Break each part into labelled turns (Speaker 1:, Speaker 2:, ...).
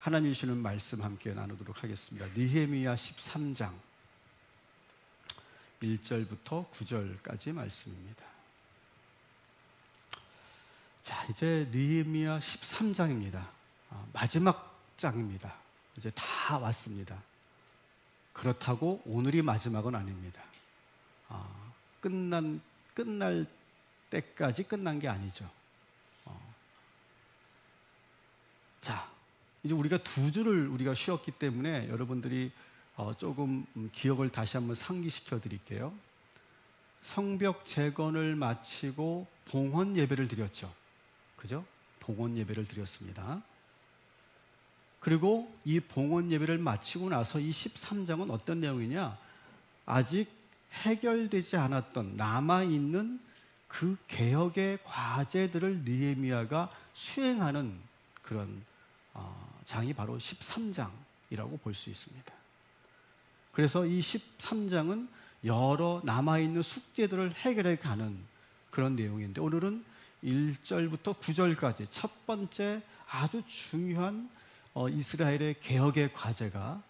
Speaker 1: 하나님이 주시는 말씀 함께 나누도록 하겠습니다. 느헤미야 13장 1절부터 9절까지 말씀입니다. 자, 이제 느헤미야 13장입니다. 마지막 장입니다. 이제 다 왔습니다. 그렇다고 오늘이 마지막은 아닙니다. 끝날 때까지 끝난 게 아니죠. 자, 이제 우리가 두 주를 우리가 쉬었기 때문에 여러분들이 조금 기억을 다시 한번 상기시켜 드릴게요. 성벽 재건을 마치고 봉헌 예배를 드렸죠. 그죠? 봉헌 예배를 드렸습니다. 그리고 이 봉헌 예배를 마치고 나서 이 13장은 어떤 내용이냐? 아직 해결되지 않았던 남아있는 그 개혁의 과제들을 느헤미야가 수행하는 그런 장이 바로 13장이라고 볼 수 있습니다. 그래서 이 13장은 여러 남아있는 숙제들을 해결해 가는 그런 내용인데, 오늘은 1절부터 9절까지 첫 번째 아주 중요한 이스라엘의 개혁의 과제가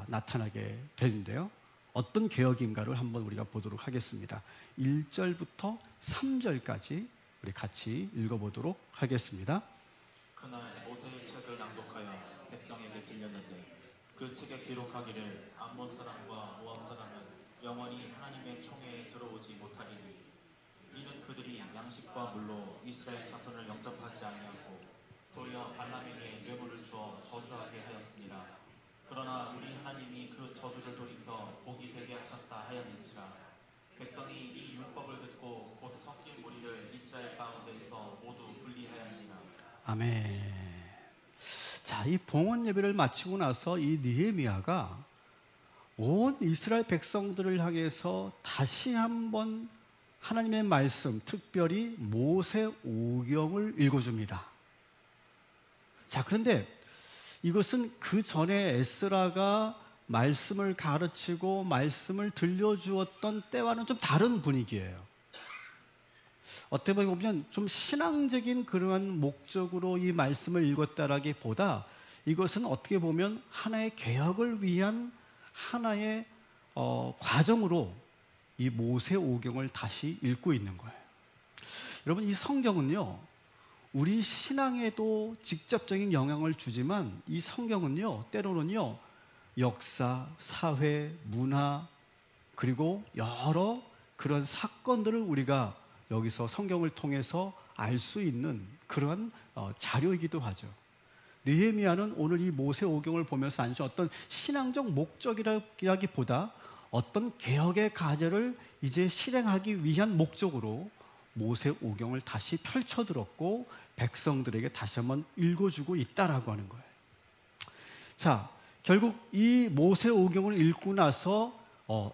Speaker 1: 나타나게 되는데요. 어떤 개혁인가를 한번 우리가 보도록 하겠습니다. 1절부터 3절까지 우리 같이 읽어보도록 하겠습니다.
Speaker 2: 그날 모세의 책을 낭독하여 백성에게 들렸는데 그 책에 기록하기를 암몬 사람과 모압 사람은 영원히 하나님의 총회에 들어오지 못하리니 이는 그들이 양식과 물로 이스라엘 자손을 영접하지 아니하고 도리어 발람에게 뇌물을 주어 저주하게 하였습니다. 그러나 우리 하나님이 그 저주를 돌이켜 복이 되게 하셨다 하였는지라. 백성이 이 율법을 듣고 곧 섞인 무리를 이스라엘 가운데에서 모두 분리하였느니라.
Speaker 1: 아멘. 자, 이 봉헌 예배를 마치고 나서 이 느헤미야가 온 이스라엘 백성들을 향해서 다시 한번 하나님의 말씀, 특별히 모세오경을 읽어줍니다. 자, 그런데 이것은 그 전에 에스라가 말씀을 가르치고 말씀을 들려주었던 때와는 좀 다른 분위기예요. 어떻게 보면 좀 신앙적인 그러한 목적으로 이 말씀을 읽었다라기보다 이것은 어떻게 보면 하나의 개혁을 위한 하나의 과정으로 이 모세오경을 다시 읽고 있는 거예요. 여러분, 이 성경은요, 우리 신앙에도 직접적인 영향을 주지만 이 성경은요, 때로는요, 역사, 사회, 문화, 그리고 여러 그런 사건들을 우리가 여기서 성경을 통해서 알 수 있는 그런 자료이기도 하죠. 느헤미야는 오늘 이 모세오경을 보면서 아니죠, 어떤 신앙적 목적이라기보다 어떤 개혁의 과제를 이제 실행하기 위한 목적으로 모세오경을 다시 펼쳐들었고 백성들에게 다시 한번 읽어주고 있다라고 하는 거예요. 자, 결국 이 모세오경을 읽고 나서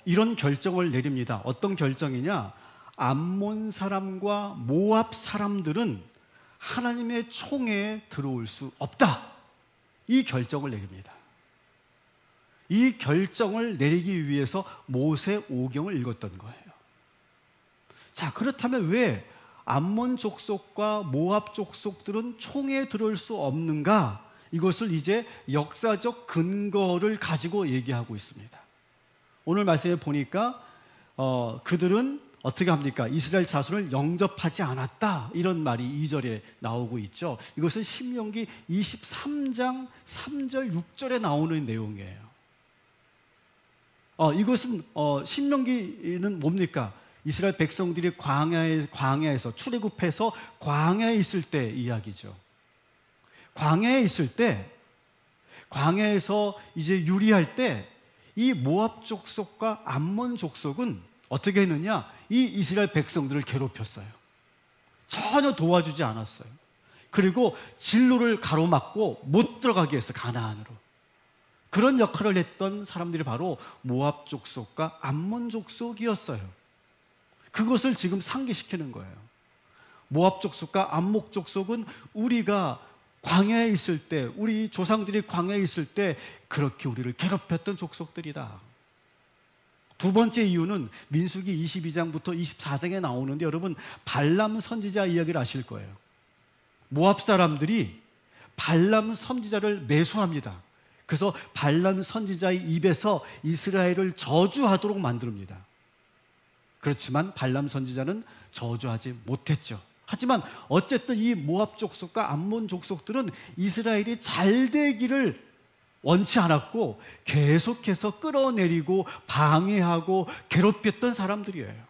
Speaker 1: 이런 결정을 내립니다. 어떤 결정이냐? 암몬 사람과 모압 사람들은 하나님의 총회에 들어올 수 없다. 이 결정을 내립니다. 이 결정을 내리기 위해서 모세오경을 읽었던 거예요. 자, 그렇다면 왜 암몬 족속과 모압 족속들은 총회에 들어올 수 없는가? 이것을 이제 역사적 근거를 가지고 얘기하고 있습니다. 오늘 말씀에 보니까 그들은 어떻게 합니까? 이스라엘 자손을 영접하지 않았다, 이런 말이 2절에 나오고 있죠. 이것은 신명기 23장 3절 6절에 나오는 내용이에요. 이것은 신명기는 뭡니까? 이스라엘 백성들이 광야에서 출애굽해서 광야에 있을 때 이야기죠. 광야에 있을 때, 광야에서 이제 유리할 때 이 모압 족속과 암몬 족속은 어떻게 했느냐? 이 이스라엘 백성들을 괴롭혔어요. 전혀 도와주지 않았어요. 그리고 진로를 가로막고 못 들어가게 했어요, 가나안으로. 그런 역할을 했던 사람들이 바로 모압 족속과 암몬 족속이었어요. 그것을 지금 상기시키는 거예요. 모압 족속과 암몬 족속은 우리가 광야에 있을 때, 우리 조상들이 광야에 있을 때 그렇게 우리를 괴롭혔던 족속들이다. 두 번째 이유는 민수기 22장부터 24장에 나오는데, 여러분 발람 선지자 이야기를 아실 거예요. 모압 사람들이 발람 선지자를 매수합니다. 그래서 발람 선지자의 입에서 이스라엘을 저주하도록 만듭니다. 그렇지만 발람 선지자는 저주하지 못했죠. 하지만 어쨌든 이 모압 족속과 암몬 족속들은 이스라엘이 잘 되기를 원치 않았고 계속해서 끌어내리고 방해하고 괴롭혔던 사람들이에요.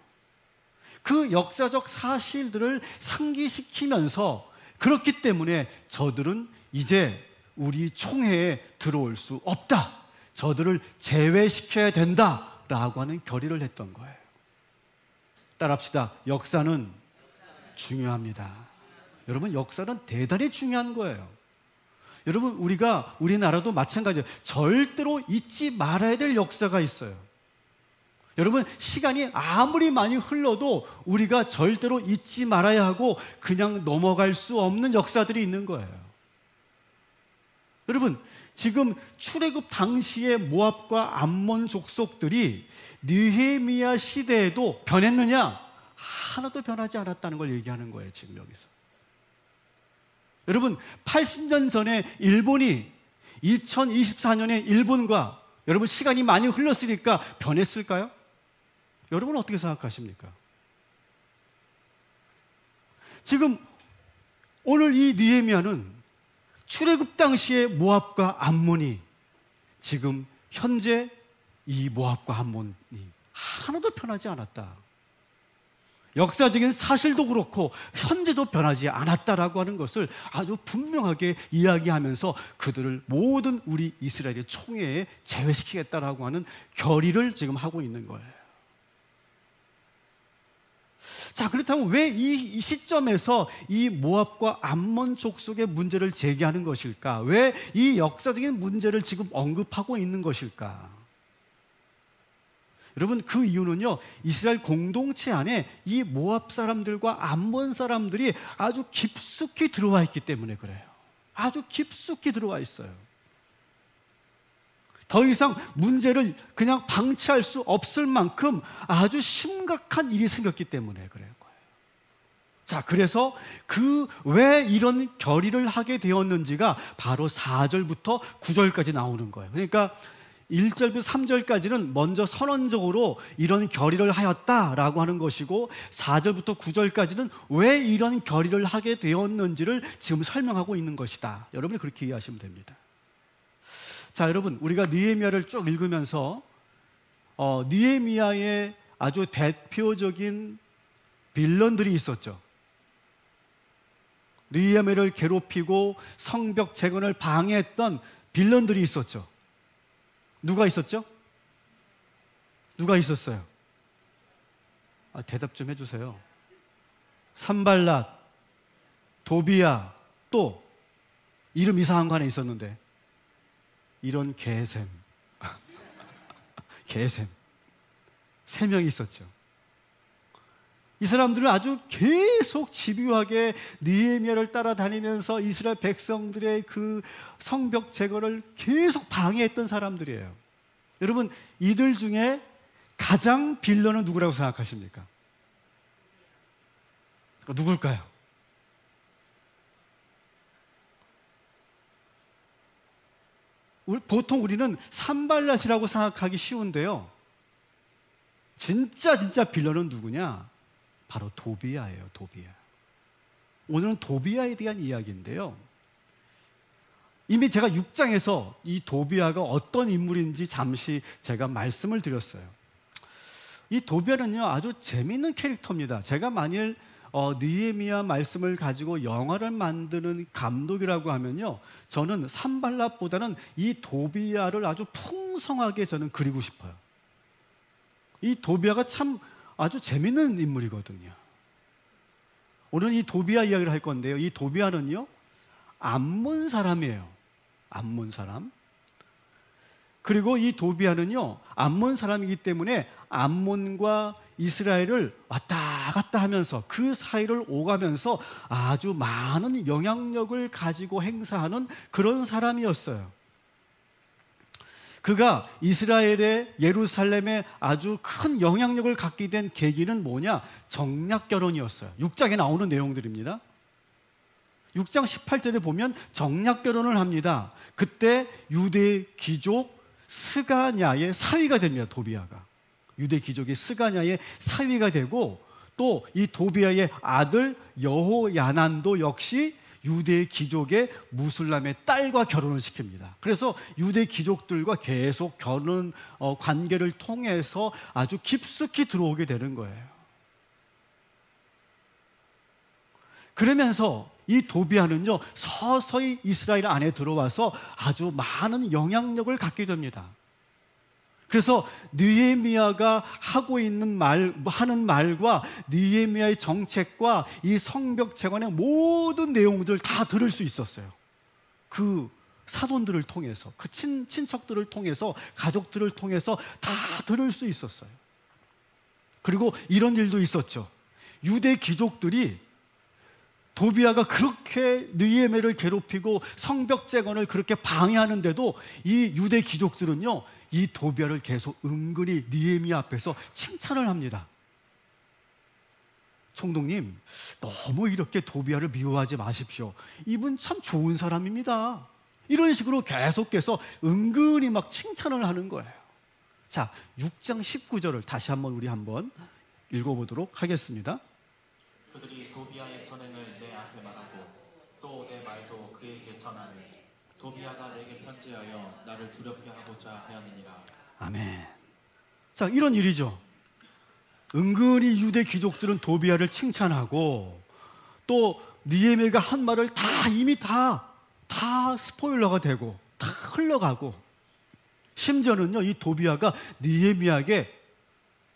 Speaker 1: 그 역사적 사실들을 상기시키면서 그렇기 때문에 저들은 이제 우리 총회에 들어올 수 없다, 저들을 제외시켜야 된다라고 하는 결의를 했던 거예요. 따라합시다. 역사는 중요합니다. 여러분, 역사는 대단히 중요한 거예요. 여러분, 우리나라도 마찬가지예요. 절대로 잊지 말아야 될 역사가 있어요. 여러분, 시간이 아무리 많이 흘러도 우리가 절대로 잊지 말아야 하고 그냥 넘어갈 수 없는 역사들이 있는 거예요. 여러분, 지금 출애굽 당시의 모압과 암몬 족속들이 느헤미야 시대에도 변했느냐? 하나도 변하지 않았다는 걸 얘기하는 거예요, 지금 여기서. 여러분, 80년 전에 일본이 2024년에 일본과 여러분 시간이 많이 흘렀으니까 변했을까요? 여러분 어떻게 생각하십니까? 지금 오늘 이 느헤미야는 출애굽 당시의 모압과 암몬이 지금 현재 이 모압과 암몬이 하나도 변하지 않았다. 역사적인 사실도 그렇고 현재도 변하지 않았다라고 하는 것을 아주 분명하게 이야기하면서 그들을 모든 우리 이스라엘의 총회에 제외시키겠다라고 하는 결의를 지금 하고 있는 거예요. 자, 그렇다면 왜 이 시점에서 이 모압과 암몬 족속의 문제를 제기하는 것일까? 왜 이 역사적인 문제를 지금 언급하고 있는 것일까? 여러분, 그 이유는요, 이스라엘 공동체 안에 이 모압 사람들과 암몬 사람들이 아주 깊숙이 들어와 있기 때문에 그래요. 아주 깊숙이 들어와 있어요. 더 이상 문제를 그냥 방치할 수 없을 만큼 아주 심각한 일이 생겼기 때문에 그래요. 자, 그래서 왜 이런 결의를 하게 되었는지가 바로 4절부터 9절까지 나오는 거예요. 그러니까 1절부터 3절까지는 먼저 선언적으로 이런 결의를 하였다라고 하는 것이고 4절부터 9절까지는 왜 이런 결의를 하게 되었는지를 지금 설명하고 있는 것이다. 여러분이 그렇게 이해하시면 됩니다. 자, 여러분, 우리가 느헤미야를 쭉 읽으면서 느헤미야의 아주 대표적인 빌런들이 있었죠. 느헤미야를 괴롭히고 성벽 재건을 방해했던 빌런들이 있었죠. 누가 있었죠? 누가 있었어요? 대답 좀 해주세요. 산발랏, 도비야, 또 이름 이상한 거 하나 있었는데 이런 개셈 개셈 3명이 있었죠. 이 사람들은 아주 계속 집요하게 느헤미야를 따라다니면서 이스라엘 백성들의 그 성벽 제거를 계속 방해했던 사람들이에요. 여러분, 이들 중에 가장 빌런은 누구라고 생각하십니까? 누굴까요? 보통 우리는 산발랏이라고 생각하기 쉬운데요, 진짜 빌런은 누구냐? 바로 도비야예요. 도비야. 오늘은 도비야에 대한 이야기인데요, 이미 제가 6장에서 이 도비야가 어떤 인물인지 잠시 제가 말씀을 드렸어요. 이 도비야는요, 아주 재미있는 캐릭터입니다. 제가 만일 느헤미야 말씀을 가지고 영화를 만드는 감독이라고 하면요, 저는 산발랏보다는 이 도비야를 아주 풍성하게 저는 그리고 싶어요. 이 도비야가 참 아주 재밌는 인물이거든요. 오늘 이 도비야 이야기를 할 건데요, 이 도비야는요, 암몬 사람이에요. 암몬 사람. 그리고 이 도비야는요, 암몬 사람이기 때문에 암몬과 이스라엘을 왔다 갔다 하면서 그 사이를 오가면서 아주 많은 영향력을 가지고 행사하는 그런 사람이었어요. 그가 이스라엘의 예루살렘에 아주 큰 영향력을 갖게 된 계기는 뭐냐? 정략 결혼이었어요. 6장에 나오는 내용들입니다. 6장 18절에 보면 정략 결혼을 합니다. 그때 유대 귀족 스가냐의 사위가 됩니다. 도비아가. 유대 귀족의 스가냐의 사위가 되고, 또 이 도비아의 아들 여호야난도 역시 유대 귀족의 무술람의 딸과 결혼을 시킵니다. 그래서 유대 귀족들과 계속 결혼 관계를 통해서 아주 깊숙이 들어오게 되는 거예요. 그러면서 이 도비아는요, 서서히 이스라엘 안에 들어와서 아주 많은 영향력을 갖게 됩니다. 그래서 느헤미야가 하는 말과 느헤미야의 정책과 이 성벽 재건의 모든 내용들을 다 들을 수 있었어요. 그 사돈들을 통해서, 그 친척들을 통해서, 가족들을 통해서 다 들을 수 있었어요. 그리고 이런 일도 있었죠. 유대 귀족들이 도비아가 그렇게 느헤미야를 괴롭히고 성벽 재건을 그렇게 방해하는데도 이 유대 귀족들은요, 이 도비아를 계속 은근히 느헤미야 앞에서 칭찬을 합니다. 총독님, 너무 이렇게 도비아를 미워하지 마십시오. 이분 참 좋은 사람입니다. 이런 식으로 계속해서 은근히 막 칭찬을 하는 거예요. 자, 6장 19절을 다시 우리 한번 읽어보도록 하겠습니다.
Speaker 2: 그들이 도비아의 선행을 내 앞에 말하고 또 내 말도 그에게 전하니 도비아가 내게 편지하여 나를 두렵게 하고자 하였느니라.
Speaker 1: 아멘. 자, 이런 일이죠. 은근히 유대 귀족들은 도비아를 칭찬하고, 또 느헤미야가 한 말을 이미 다 스포일러가 되고 다 흘러가고, 심지어는요, 이 도비아가 느헤미야에게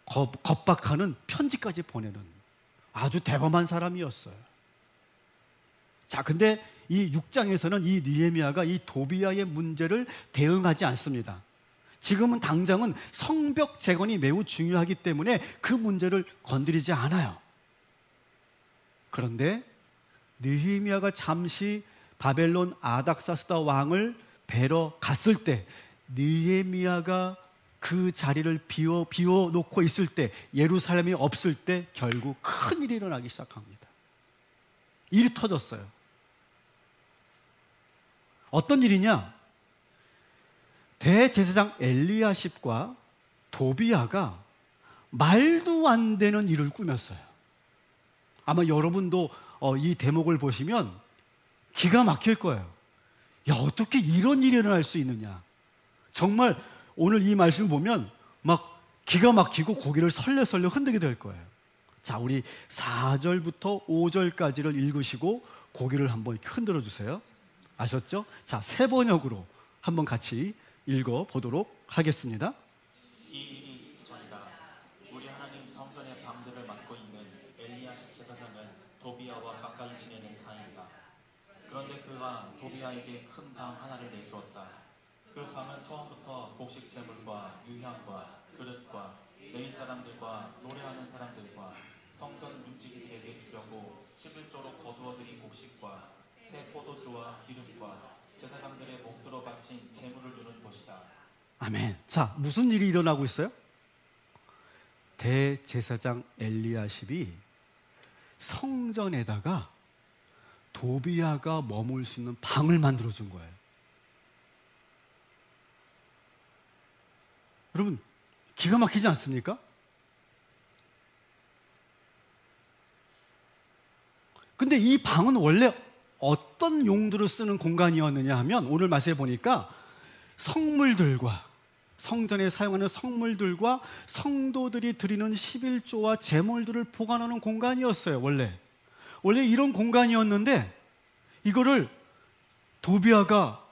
Speaker 1: 겁박하는 편지까지 보내는 아주 대범한 사람이었어요. 자, 근데 이 6장에서는 이 느헤미야가 이 도비아의 문제를 대응하지 않습니다. 지금은 당장은 성벽 재건이 매우 중요하기 때문에 그 문제를 건드리지 않아요. 그런데 느헤미야가 잠시 바벨론 아닥사스다 왕을 뵈러 갔을 때, 느헤미야가 그 자리를 비워놓고 있을 때, 예루살렘이 없을 때 결국 큰 일이 일어나기 시작합니다. 일이 터졌어요. 어떤 일이냐? 대제사장 엘리야십과 도비아가 말도 안 되는 일을 꾸몄어요. 아마 여러분도 이 대목을 보시면 기가 막힐 거예요. 야, 어떻게 이런 일이 일어날 수 있느냐? 정말 오늘 이 말씀을 보면 막 기가 막히고 고개를 설레설레 흔들게 될 거예요. 자, 우리 4절부터 5절까지를 읽으시고 고개를 한번 이렇게 흔들어 주세요. 아셨죠? 자, 새 번역으로 한번 같이 읽어보도록 하겠습니다.
Speaker 2: 이 일이 있기 전이다. 우리 하나님 성전의 방들을 맡고 있는 엘리야십 제사장은 도비아와 가까이 지내는 사이이다. 그런데 그가 도비아에게 큰 방 하나를 내주었다. 그 방은 처음부터 곡식 제물과 유향과 그릇과 레위 사람들과 노래하는 사람들과 성전 문지기들에게 주려고 11조로 거두어들인 곡식과 새 포도주와 기름과 제사장들의 몫으로 바친 제물을 두는 곳이다.
Speaker 1: 아멘. 자, 무슨 일이 일어나고 있어요? 대제사장 엘리야십이 성전에다가 도비아가 머물 수 있는 방을 만들어준 거예요. 여러분, 기가 막히지 않습니까? 근데 이 방은 원래 어떤 용도로 쓰는 공간이었느냐 하면, 오늘 말씀해 보니까 성물들과, 성전에 사용하는 성물들과 성도들이 드리는 11조와 제물들을 보관하는 공간이었어요. 원래 이런 공간이었는데 이거를 도비아가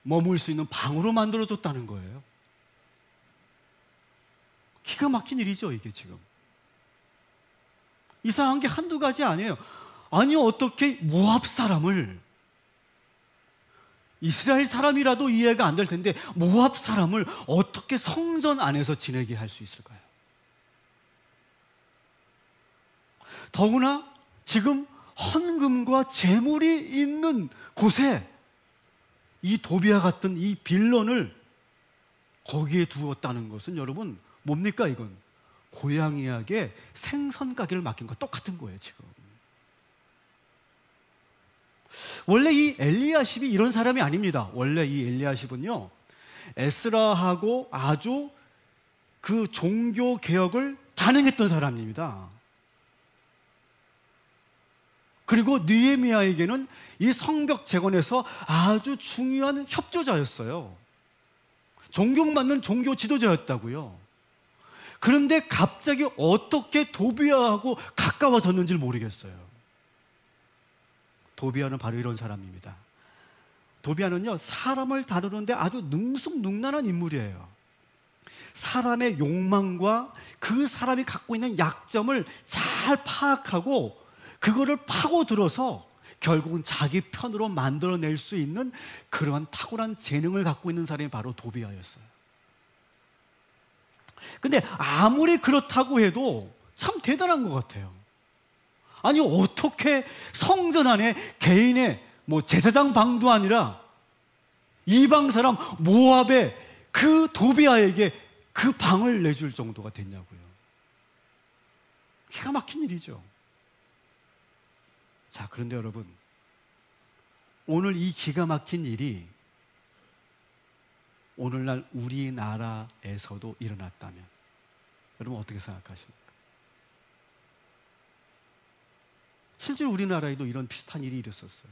Speaker 1: 머물 수 있는 방으로 만들어줬다는 거예요. 기가 막힌 일이죠, 이게 지금. 이상한 게 한두 가지 아니에요. 아니, 어떻게 모압 사람을, 이스라엘 사람이라도 이해가 안 될 텐데 모압 사람을 어떻게 성전 안에서 지내게 할 수 있을까요? 더구나 지금 헌금과 재물이 있는 곳에 이 도비아 같은 이 빌런을 거기에 두었다는 것은, 여러분, 뭡니까 이건? 고양이에게 생선 가게를 맡긴 거 똑같은 거예요, 지금. 원래 이 엘리야십이 이런 사람이 아닙니다. 원래 이 엘리야십은요, 에스라하고 아주 그 종교 개혁을 단행했던 사람입니다. 그리고 느헤미야에게는 이 성벽 재건에서 아주 중요한 협조자였어요. 존경받는 종교 지도자였다고요. 그런데 갑자기 어떻게 도비아하고 가까워졌는지 모르겠어요. 도비아는 바로 이런 사람입니다. 도비아는요, 사람을 다루는데 아주 능숙능란한 인물이에요. 사람의 욕망과 그 사람이 갖고 있는 약점을 잘 파악하고 그거를 파고들어서 결국은 자기 편으로 만들어낼 수 있는 그러한 탁월한 재능을 갖고 있는 사람이 바로 도비아였어요. 근데 아무리 그렇다고 해도 참 대단한 것 같아요. 아니, 어떻게 성전 안에 개인의 제사장 방도 아니라 이방 사람 모압의 그 도비아에게 그 방을 내줄 정도가 됐냐고요. 기가 막힌 일이죠. 자, 그런데 여러분, 오늘 이 기가 막힌 일이 오늘날 우리나라에서도 일어났다면 여러분 어떻게 생각하십니까? 실제로 우리나라에도 이런 비슷한 일이 있었어요.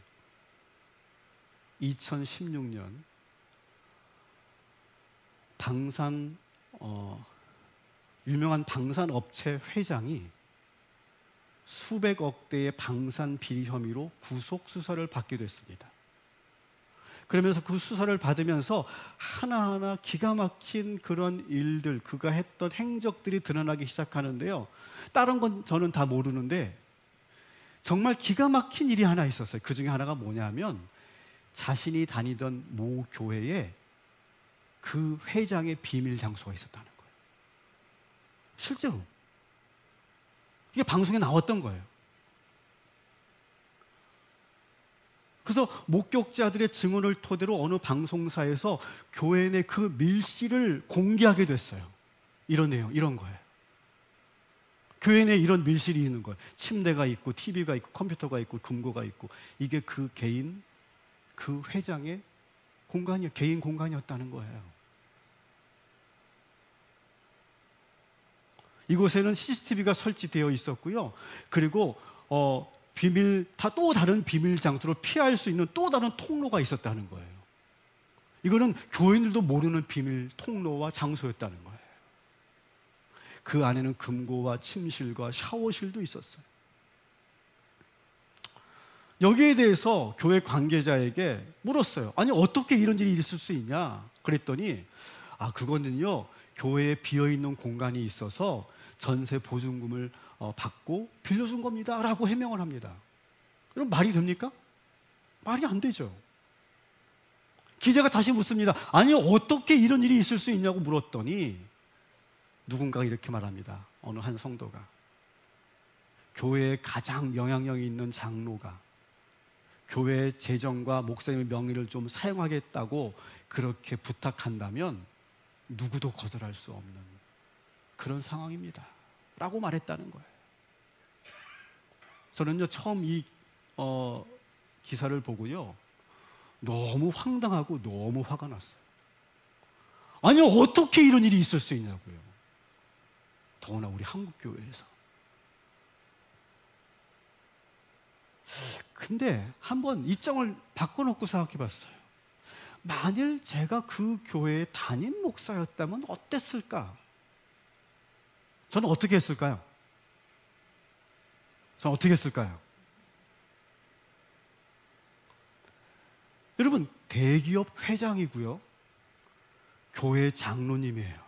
Speaker 1: 2016년 유명한 방산업체 회장이 수백억 대의 방산 비리 혐의로 구속 수사를 받게 됐습니다. 그러면서 그 수사를 받으면서 하나하나 기가 막힌 그런 일들, 그가 했던 행적들이 드러나기 시작하는데요. 다른 건 저는 다 모르는데 정말 기가 막힌 일이 하나 있었어요. 그 중에 하나가 뭐냐면 자신이 다니던 모 교회에 그 회장의 비밀 장소가 있었다는 거예요. 실제로 이게 방송에 나왔던 거예요. 그래서 목격자들의 증언을 토대로 어느 방송사에서 교회 내 그 밀실을 공개하게 됐어요. 이런 내용, 이런 거예요. 교회 내에 이런 밀실이 있는 거예요. 침대가 있고 TV가 있고 컴퓨터가 있고 금고가 있고, 이게 그 개인, 그 회장의 공간이, 개인 공간이었다는 거예요. 이곳에는 CCTV가 설치되어 있었고요. 그리고 또 다른 비밀 장소로 피할 수 있는 또 다른 통로가 있었다는 거예요. 이거는 교인들도 모르는 비밀 통로와 장소였다는 거예요. 그 안에는 금고와 침실과 샤워실도 있었어요. 여기에 대해서 교회 관계자에게 물었어요. 아니, 어떻게 이런 일이 있을 수 있냐? 그랬더니 그거는요, 교회에 비어있는 공간이 있어서 전세 보증금을 받고 빌려준 겁니다 라고 해명을 합니다. 그럼 말이 됩니까? 말이 안 되죠. 기자가 다시 묻습니다. 아니, 어떻게 이런 일이 있을 수 있냐고 물었더니 누군가가 이렇게 말합니다. 어느 한 성도가, 교회에 가장 영향력이 있는 장로가 교회의 재정과 목사님의 명의를 좀 사용하겠다고 그렇게 부탁한다면 누구도 거절할 수 없는 그런 상황입니다 라고 말했다는 거예요. 저는요, 처음 이 기사를 보고요, 너무 황당하고 너무 화가 났어요. 아니, 어떻게 이런 일이 있을 수 있냐고요. 더구나 우리 한국교회에서. 근데 한번 입장을 바꿔놓고 생각해 봤어요. 만일 제가 그 교회의 담임 목사였다면 어땠을까? 저는 어떻게 했을까요? 저는 어떻게 했을까요? 여러분, 대기업 회장이고요, 교회 장로님이에요.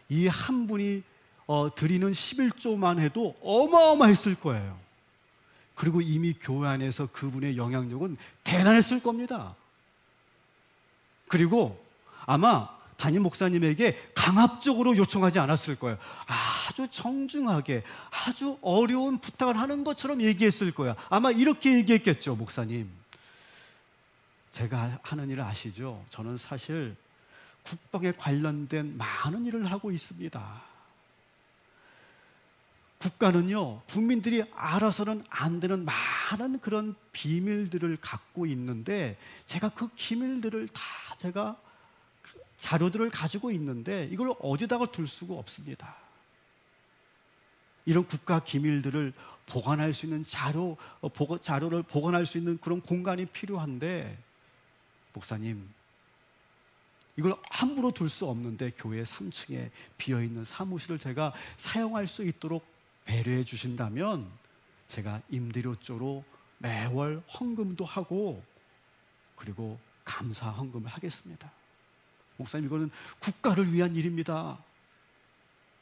Speaker 1: 이 한 분이 드리는 11조만 해도 어마어마했을 거예요. 그리고 이미 교회 안에서 그분의 영향력은 대단했을 겁니다. 그리고 아마 담임 목사님에게 강압적으로 요청하지 않았을 거예요. 아주 정중하게, 아주 어려운 부탁을 하는 것처럼 얘기했을 거예요. 아마 이렇게 얘기했겠죠. 목사님, 제가 하는 일을 아시죠? 저는 사실 국방에 관련된 많은 일을 하고 있습니다. 국가는요, 국민들이 알아서는 안 되는 많은 그런 비밀들을 갖고 있는데, 제가 그 비밀들을 다 제가 자료들을 가지고 있는데 이걸 어디다가 둘 수가 없습니다. 이런 국가 기밀들을 보관할 수 있는 자료를 보관할 수 있는 그런 공간이 필요한데, 목사님, 이걸 함부로 둘 수 없는데 교회 3층에 비어있는 사무실을 제가 사용할 수 있도록 배려해 주신다면 제가 임대료 쪽으로 매월 헌금도 하고 그리고 감사 헌금을 하겠습니다. 목사님, 이거는 국가를 위한 일입니다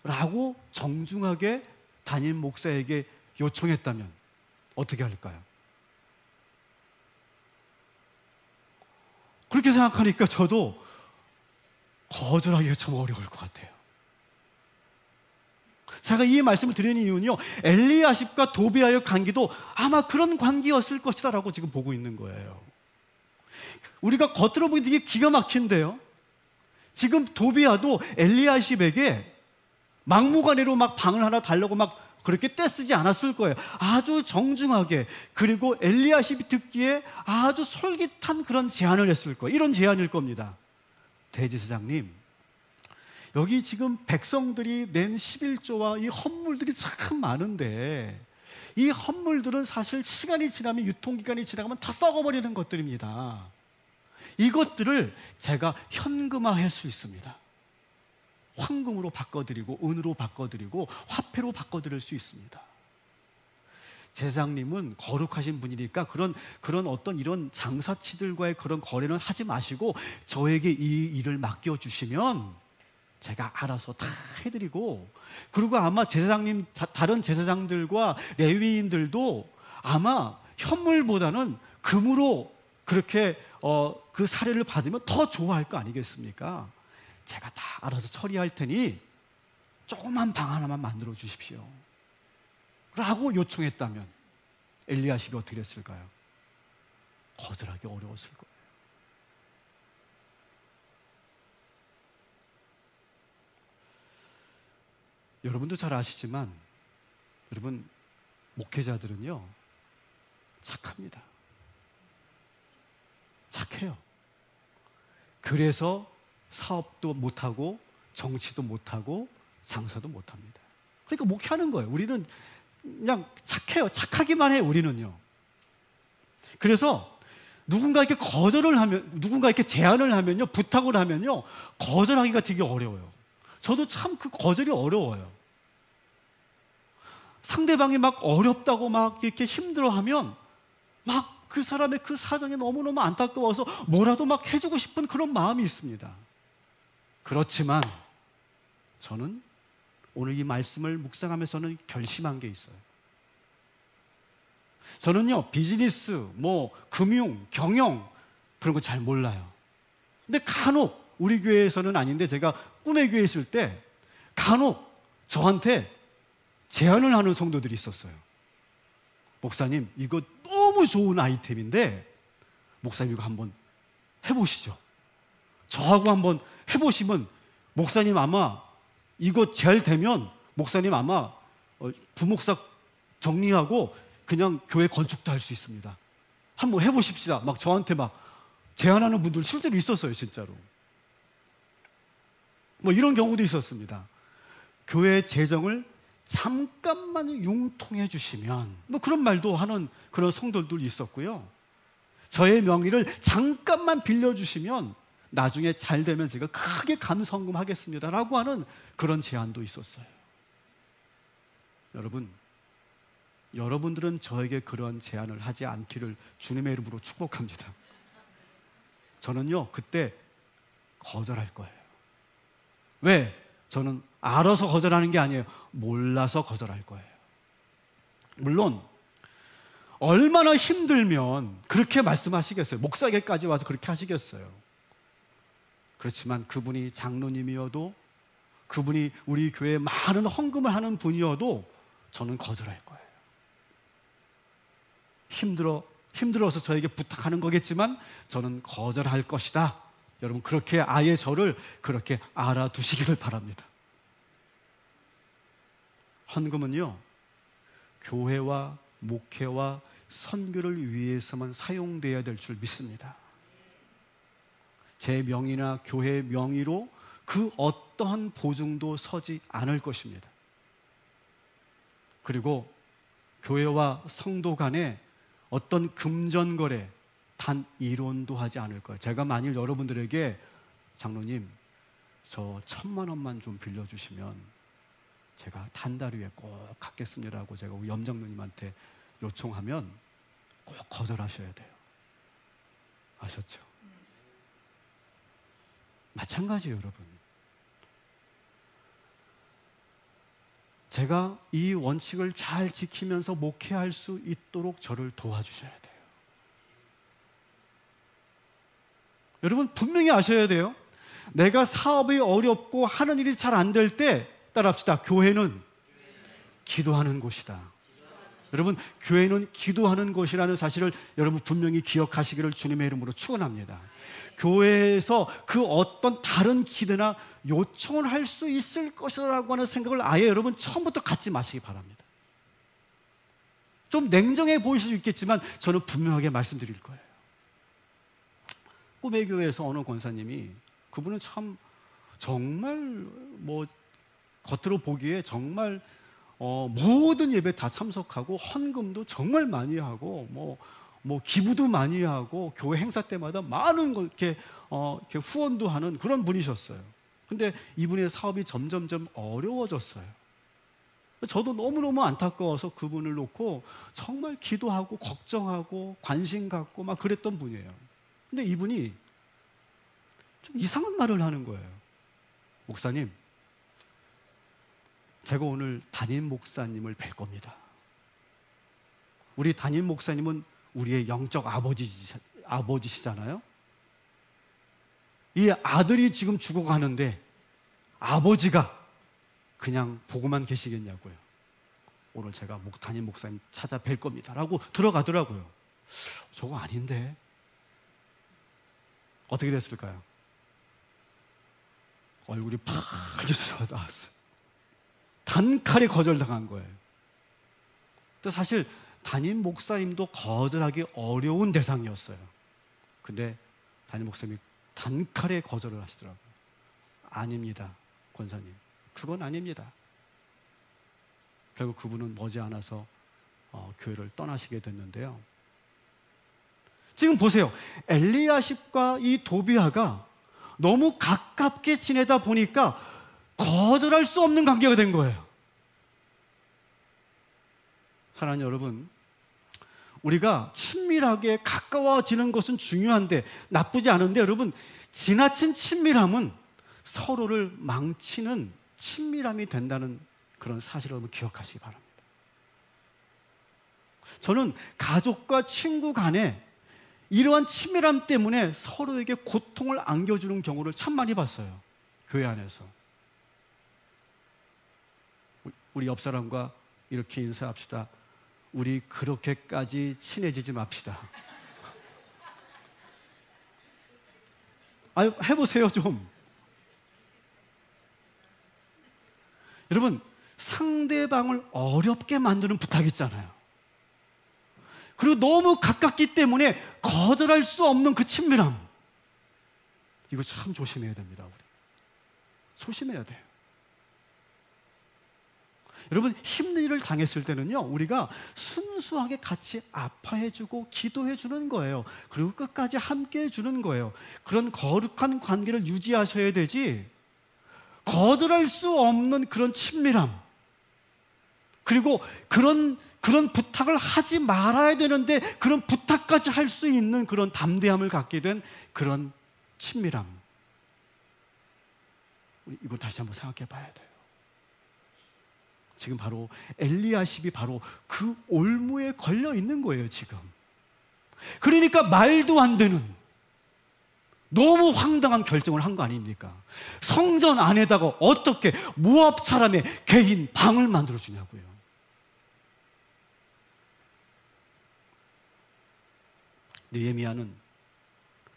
Speaker 1: 라고 정중하게 담임 목사에게 요청했다면 어떻게 할까요? 그렇게 생각하니까 저도 거절하기가 참 어려울 것 같아요. 제가 이 말씀을 드리는 이유는요, 엘리야십과 도비아의 관계도 아마 그런 관계였을 것이다 라고 지금 보고 있는 거예요. 우리가 겉으로 보기 되게 기가 막힌데요, 지금 도비아도 엘리야십에게 막무가내로 막 방을 하나 달라고 막 그렇게 떼쓰지 않았을 거예요. 아주 정중하게, 그리고 엘리야십이 듣기에 아주 솔깃한 그런 제안을 했을 거예요. 이런 제안일 겁니다. 대제사장님, 여기 지금 백성들이 낸 11조와 이 헌물들이 참 많은데 이 헌물들은 사실 시간이 지나면, 유통기간이 지나가면 다 썩어버리는 것들입니다. 이것들을 제가 현금화할 수 있습니다. 황금으로 바꿔드리고 은으로 바꿔드리고 화폐로 바꿔드릴 수 있습니다. 제사장님은 거룩하신 분이니까 그런 어떤 이런 장사치들과의 그런 거래는 하지 마시고 저에게 이 일을 맡겨주시면 제가 알아서 다 해드리고, 그리고 아마 제사장님, 다른 제사장들과 레위인들도 아마 현물보다는 금으로 그렇게 그 사례를 받으면 더 좋아할 거 아니겠습니까? 제가 다 알아서 처리할 테니 조그만 방 하나만 만들어 주십시오 라고 요청했다면 엘리야십이 어떻게 했을까요? 거절하기 어려웠을 거예요. 여러분도 잘 아시지만 여러분, 목회자들은요 착합니다. 착해요. 그래서 사업도 못하고 정치도 못하고 장사도 못합니다. 그러니까 목회하는 거예요. 우리는 그냥 착해요. 착하기만 해요, 우리는요. 그래서 누군가 이렇게 제안을 하면요, 부탁을 하면요, 거절하기가 되게 어려워요. 저도 참 그 거절이 어려워요. 상대방이 막 어렵다고 막 이렇게 힘들어하면 막 그 사람의 그 사정이 너무너무 안타까워서 뭐라도 막 해주고 싶은 그런 마음이 있습니다. 그렇지만 저는 오늘 이 말씀을 묵상하면서는 결심한 게 있어요. 저는요, 비즈니스, 금융, 경영 그런 거 잘 몰라요. 근데 간혹 우리 교회에서는 아닌데 제가 꿈의 교회에 있을 때 간혹 저한테 제안을 하는 성도들이 있었어요. 목사님, 이거 너무 좋은 아이템인데 목사님 이거 한번 해보시죠. 저하고 한번 해보시면 목사님 아마 이거 잘 되면 목사님 아마 부목사 정리하고 그냥 교회 건축도 할 수 있습니다. 한번 해보십시다. 막 저한테 막 제안하는 분들 실제로 있었어요, 진짜로. 이런 경우도 있었습니다. 교회 재정을 잠깐만 융통해 주시면, 그런 말도 하는 그런 성도들도 있었고요. 저의 명의를 잠깐만 빌려주시면 나중에 잘 되면 제가 크게 감성금 하겠습니다 라고 하는 그런 제안도 있었어요. 여러분들은 저에게 그런 제안을 하지 않기를 주님의 이름으로 축복합니다. 저는요, 그때 거절할 거예요. 왜? 저는 알아서 거절하는 게 아니에요. 몰라서 거절할 거예요. 물론 얼마나 힘들면 그렇게 말씀하시겠어요? 목사에게까지 와서 그렇게 하시겠어요? 그렇지만 그분이 장로님이어도, 그분이 우리 교회에 많은 헌금을 하는 분이어도 저는 거절할 거예요. 힘들어서 저에게 부탁하는 거겠지만 저는 거절할 것이다. 여러분, 그렇게 아예 저를 그렇게 알아두시기를 바랍니다. 헌금은요, 교회와 목회와 선교를 위해서만 사용돼야 될 줄 믿습니다. 제 명의나 교회 명의로 그 어떠한 보증도 서지 않을 것입니다. 그리고 교회와 성도 간에 어떤 금전거래, 단 1원도 하지 않을 거예요. 제가 만일 여러분들에게 장로님, 저 1,000만 원만 좀 빌려주시면 제가 단다리에 꼭 갚겠습니다라고 제가 우리 염장로님한테 요청하면 꼭 거절하셔야 돼요. 아셨죠? 마찬가지예요, 여러분. 제가 이 원칙을 잘 지키면서 목회할 수 있도록 저를 도와주셔야 돼요. 여러분, 분명히 아셔야 돼요. 내가 사업이 어렵고 하는 일이 잘 안 될 때, 따라합시다. 교회는 기도하는 곳이다. 여러분, 교회는 기도하는 곳이라는 사실을 여러분 분명히 기억하시기를 주님의 이름으로 축원합니다. 교회에서 그 어떤 다른 기대나 요청을 할 수 있을 것이라고 하는 생각을 아예 여러분 처음부터 갖지 마시기 바랍니다. 좀 냉정해 보이실 수 있겠지만 저는 분명하게 말씀드릴 거예요. 꿈의 교회에서 어느 권사님이, 그분은 참 정말 뭐 겉으로 보기에 정말 모든 예배 다 참석하고 헌금도 정말 많이 하고 뭐 기부도 많이 하고 교회 행사 때마다 많은 거 이렇게 후원도 하는 그런 분이셨어요. 근데 이분의 사업이 점점점 어려워졌어요. 저도 너무너무 안타까워서 그분을 놓고 정말 기도하고 걱정하고 관심 갖고 막 그랬던 분이에요. 근데 이분이 좀 이상한 말을 하는 거예요. 목사님, 제가 오늘 담임 목사님을 뵐 겁니다. 우리 담임 목사님은 우리의 영적 아버지시잖아요. 이 아들이 지금 죽어가는데 아버지가 그냥 보고만 계시겠냐고요. 오늘 제가 담임 목사님 찾아뵐 겁니다 라고 들어가더라고요. 저거 아닌데 어떻게 됐을까요? 얼굴이 파래져서 나왔어요. 단칼에 거절당한 거예요. 근데 사실 담임 목사님도 거절하기 어려운 대상이었어요. 근데 담임 목사님이 단칼에 거절을 하시더라고요. 아닙니다, 권사님. 그건 아닙니다. 결국 그분은 머지않아서 교회를 떠나시게 됐는데요. 지금 보세요. 엘리야십과 이 도비아가 너무 가깝게 지내다 보니까 거절할 수 없는 관계가 된 거예요. 사랑하는 여러분, 우리가 친밀하게 가까워지는 것은 중요한데, 나쁘지 않은데, 여러분, 지나친 친밀함은 서로를 망치는 친밀함이 된다는 그런 사실을 여러분 기억하시기 바랍니다. 저는 가족과 친구 간에 이러한 친밀함 때문에 서로에게 고통을 안겨주는 경우를 참 많이 봤어요. 교회 안에서. 우리 옆 사람과 이렇게 인사합시다. 우리 그렇게까지 친해지지 맙시다. 해보세요 좀. 여러분, 상대방을 어렵게 만드는 부탁이 있잖아요. 그리고 너무 가깝기 때문에 거절할 수 없는 그 친밀함, 이거 참 조심해야 됩니다. 우리 조심해야 돼요. 여러분, 힘든 일을 당했을 때는요, 우리가 순수하게 같이 아파해주고 기도해주는 거예요. 그리고 끝까지 함께 해주는 거예요. 그런 거룩한 관계를 유지하셔야 되지, 거절할 수 없는 그런 친밀함, 그리고 그런 부탁을 하지 말아야 되는데 그런 부탁까지 할 수 있는 그런 담대함을 갖게 된 그런 친밀함, 이거 다시 한번 생각해 봐야 돼요. 지금 바로 엘리야십이 바로 그 올무에 걸려 있는 거예요, 지금. 그러니까 말도 안 되는 너무 황당한 결정을 한 거 아닙니까? 성전 안에다가 어떻게 모압 사람의 개인 방을 만들어 주냐고요. 느헤미야는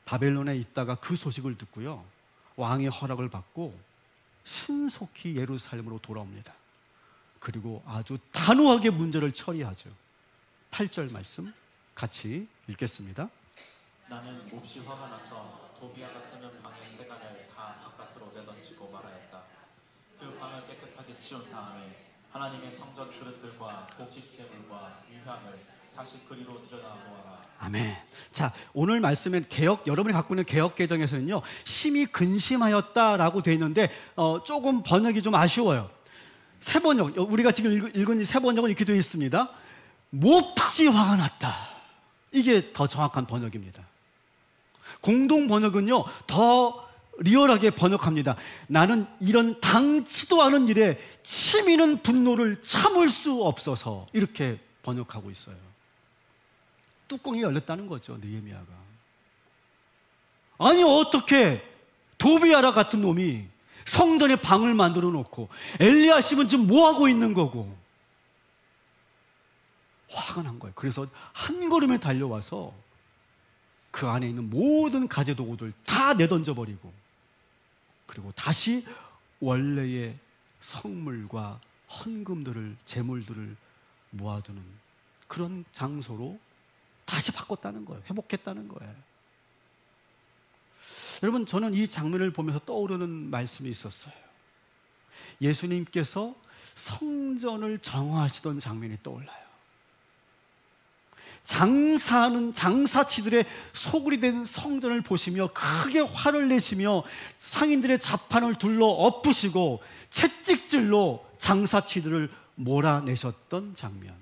Speaker 1: 바벨론에 있다가 그 소식을 듣고요, 왕의 허락을 받고 신속히 예루살렘으로 돌아옵니다. 그리고 아주 단호하게 문제를 처리하죠. 8절 말씀 같이 읽겠습니다.
Speaker 2: 나는 몹시 화가 나서 도비아가 쓰는 방의 세간을 다 바깥으로 내던지고 말하였다. 그 방을 깨끗하게 치운 다음에 하나님의 성전 그릇들과 곡식 제물과 유향을 다시 그리로 들여다보아라.
Speaker 1: 아멘. 자, 오늘 말씀은 여러분이 갖고 있는 개역 개정에서는요, 심히 근심하였다라고 되어 있는데 조금 번역이 좀 아쉬워요. 새 번역, 우리가 지금 읽은 새 번역은 이렇게 되어 있습니다. 몹시 화가 났다. 이게 더 정확한 번역입니다. 공동 번역은요, 더 리얼하게 번역합니다. 나는 이런 당치도 않은 일에 치미는 분노를 참을 수 없어서, 이렇게 번역하고 있어요. 뚜껑이 열렸다는 거죠, 느헤미야가. 아니, 어떻게 도비아라 같은 놈이 성전에 방을 만들어 놓고 엘리야십은 지금 뭐 하고 있는 거고. 화가 난 거예요. 그래서 한 걸음에 달려와서 그 안에 있는 모든 가재도구들 다 내던져 버리고, 그리고 다시 원래의 성물과 헌금들을, 제물들을 모아두는 그런 장소로 다시 바꿨다는 거예요. 회복했다는 거예요. 여러분, 저는 이 장면을 보면서 떠오르는 말씀이 있었어요. 예수님께서 성전을 정화하시던 장면이 떠올라요. 장사치들의 소굴이 된 성전을 보시며 크게 화를 내시며 상인들의 자판을 둘러 엎으시고 채찍질로 장사치들을 몰아내셨던 장면.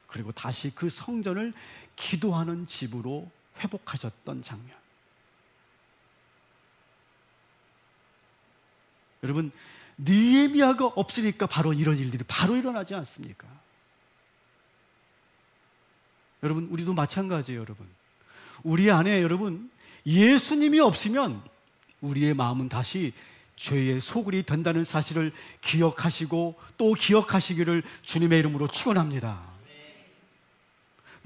Speaker 1: 그리고 다시 그 성전을 기도하는 집으로 회복하셨던 장면. 여러분, 느헤미야가 없으니까 바로 이런 일들이 바로 일어나지 않습니까? 여러분, 우리도 마찬가지예요. 여러분, 우리 안에 여러분 예수님이 없으면 우리의 마음은 다시 죄의 소굴이 된다는 사실을 기억하시고 또 기억하시기를 주님의 이름으로 축원합니다.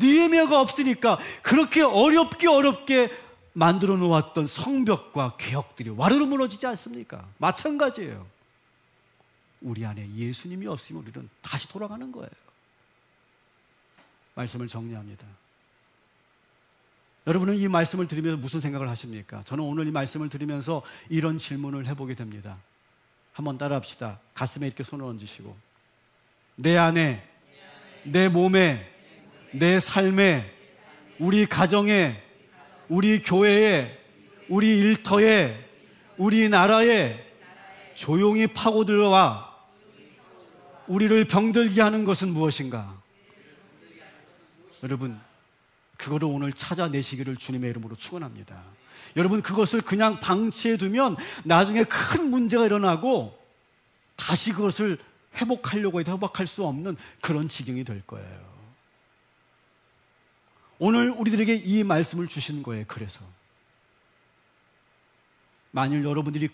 Speaker 1: 느헤미야가 없으니까 그렇게 어렵게 만들어 놓았던 성벽과 개혁들이 와르르 무너지지 않습니까? 마찬가지예요. 우리 안에 예수님이 없으면 우리는 다시 돌아가는 거예요. 말씀을 정리합니다. 여러분은 이 말씀을 들으면서 무슨 생각을 하십니까? 저는 오늘 이 말씀을 들으면서 이런 질문을 해보게 됩니다. 한번 따라합시다. 가슴에 이렇게 손을 얹으시고, 내 안에, 내 몸에, 내 삶에, 우리 가정에, 우리 교회에, 우리 일터에, 우리 나라에 조용히 파고들어와 우리를 병들게 하는 것은 무엇인가? 여러분, 그거를 오늘 찾아내시기를 주님의 이름으로 축원합니다. 여러분, 그것을 그냥 방치해 두면 나중에 큰 문제가 일어나고 다시 그것을 회복하려고 해도 회복할 수 없는 그런 지경이 될 거예요. 오늘 우리들에게 이 말씀을 주신 거예요. 그래서 만일 여러분들이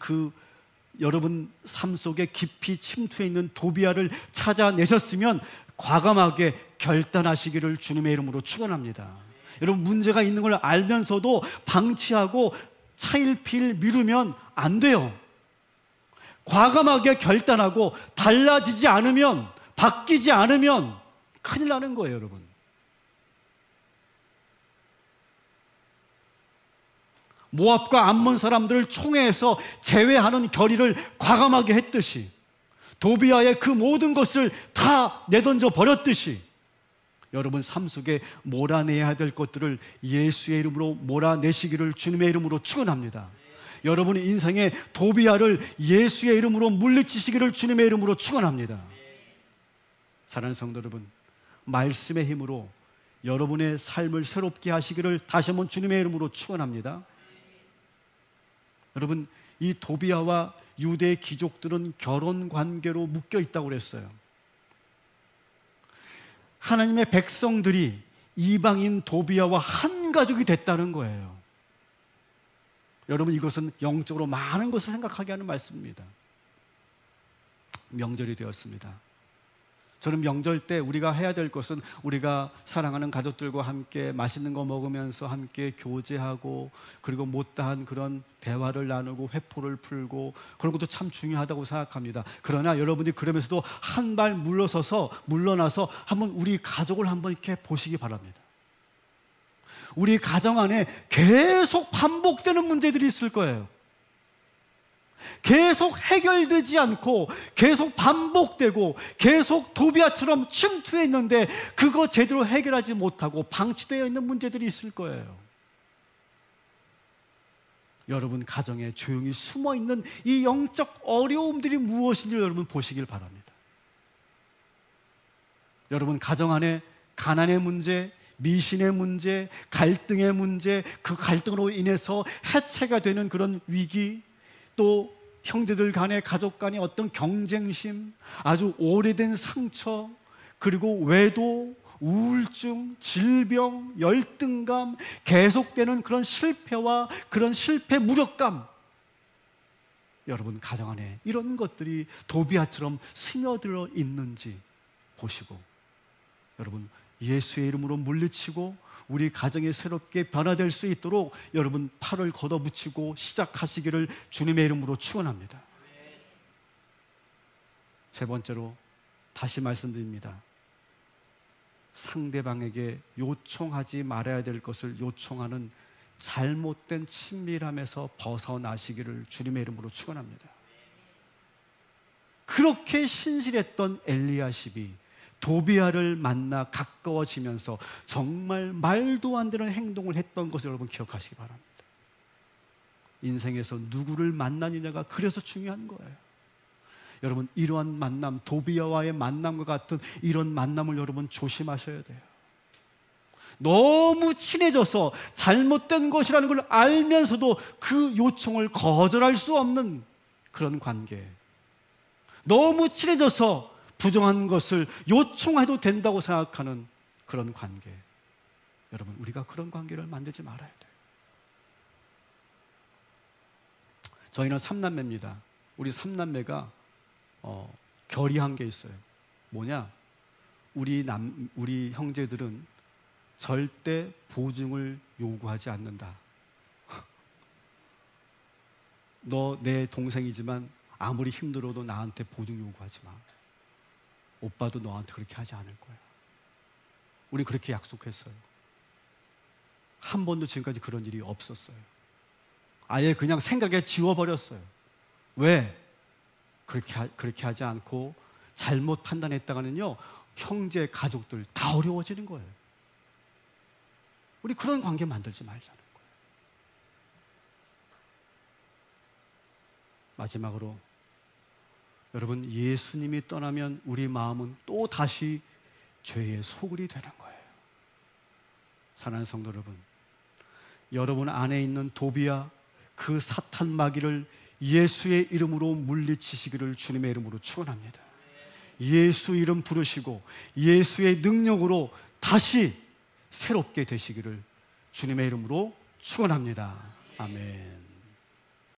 Speaker 1: 여러분 삶 속에 깊이 침투해 있는 도비아를 찾아내셨으면 과감하게 결단하시기를 주님의 이름으로 축원합니다. 여러분, 문제가 있는 걸 알면서도 방치하고 차일피일 미루면 안 돼요. 과감하게 결단하고 달라지지 않으면, 바뀌지 않으면 큰일 나는 거예요. 여러분, 모압과 암몬 사람들을 총회에서 제외하는 결의를 과감하게 했듯이, 도비아의 그 모든 것을 다 내던져 버렸듯이, 여러분 삶 속에 몰아내야 될 것들을 예수의 이름으로 몰아내시기를 주님의 이름으로 축원합니다. 여러분 인생의 도비아를 예수의 이름으로 물리치시기를 주님의 이름으로 축원합니다. 사랑하는 성도 여러분, 말씀의 힘으로 여러분의 삶을 새롭게 하시기를 다시 한번 주님의 이름으로 축원합니다. 여러분, 이 도비아와 유대 귀족들은 결혼 관계로 묶여 있다고 그랬어요. 하나님의 백성들이 이방인 도비아와 한 가족이 됐다는 거예요. 여러분, 이것은 영적으로 많은 것을 생각하게 하는 말씀입니다. 명절이 되었습니다. 저는 명절 때 우리가 해야 될 것은 우리가 사랑하는 가족들과 함께 맛있는 거 먹으면서 함께 교제하고 그리고 못다한 그런 대화를 나누고 회포를 풀고 그런 것도 참 중요하다고 생각합니다. 그러나 여러분이 그러면서도 한 발 물러나서 한번 우리 가족을 한번 이렇게 보시기 바랍니다. 우리 가정 안에 계속 반복되는 문제들이 있을 거예요. 계속 해결되지 않고 계속 반복되고 계속 도비아처럼 침투해 있는데 그거 제대로 해결하지 못하고 방치되어 있는 문제들이 있을 거예요. 여러분 가정에 조용히 숨어있는 이 영적 어려움들이 무엇인지 여러분 보시길 바랍니다. 여러분 가정 안에 가난의 문제, 미신의 문제, 갈등의 문제, 그 갈등으로 인해서 해체가 되는 그런 위기, 또 형제들 간의 가족 간의 어떤 경쟁심, 아주 오래된 상처, 그리고 외도, 우울증, 질병, 열등감, 계속되는 그런 실패와 그런 실패 무력감, 여러분 가정 안에 이런 것들이 도비아처럼 스며들어 있는지 보시고 여러분 예수의 이름으로 물리치고 우리 가정이 새롭게 변화될 수 있도록 여러분 팔을 걷어붙이고 시작하시기를 주님의 이름으로 축원합니다. 세 번째로 다시 말씀드립니다. 상대방에게 요청하지 말아야 될 것을 요청하는 잘못된 친밀함에서 벗어나시기를 주님의 이름으로 축원합니다. 그렇게 신실했던 엘리야십이 도비아를 만나 가까워지면서 정말 말도 안 되는 행동을 했던 것을 여러분 기억하시기 바랍니다. 인생에서 누구를 만나느냐가 그래서 중요한 거예요. 여러분 이러한 만남, 도비아와의 만남과 같은 이런 만남을 여러분 조심하셔야 돼요. 너무 친해져서 잘못된 것이라는 걸 알면서도 그 요청을 거절할 수 없는 그런 관계, 너무 친해져서 부정한 것을 요청해도 된다고 생각하는 그런 관계, 여러분 우리가 그런 관계를 만들지 말아야 돼요. 저희는 3남매입니다. 우리 3남매가 결의한 게 있어요. 뭐냐? 우리 형제들은 절대 보증을 요구하지 않는다. 너 내 동생이지만 아무리 힘들어도 나한테 보증 요구하지 마. 오빠도 너한테 그렇게 하지 않을 거야. 우리 그렇게 약속했어요. 한 번도 지금까지 그런 일이 없었어요. 아예 그냥 생각에 지워버렸어요. 왜? 그렇게 하지 않고 잘못 판단했다가는요, 형제, 가족들 다 어려워지는 거예요. 우리 그런 관계 만들지 말자는 거예요. 마지막으로 여러분, 예수님이 떠나면 우리 마음은 또 다시 죄의 소굴이 되는 거예요. 사랑하는 성도 여러분, 여러분 안에 있는 도비아, 그 사탄 마귀를 예수의 이름으로 물리치시기를 주님의 이름으로 축원합니다. 예수 이름 부르시고 예수의 능력으로 다시 새롭게 되시기를 주님의 이름으로 축원합니다. 아멘.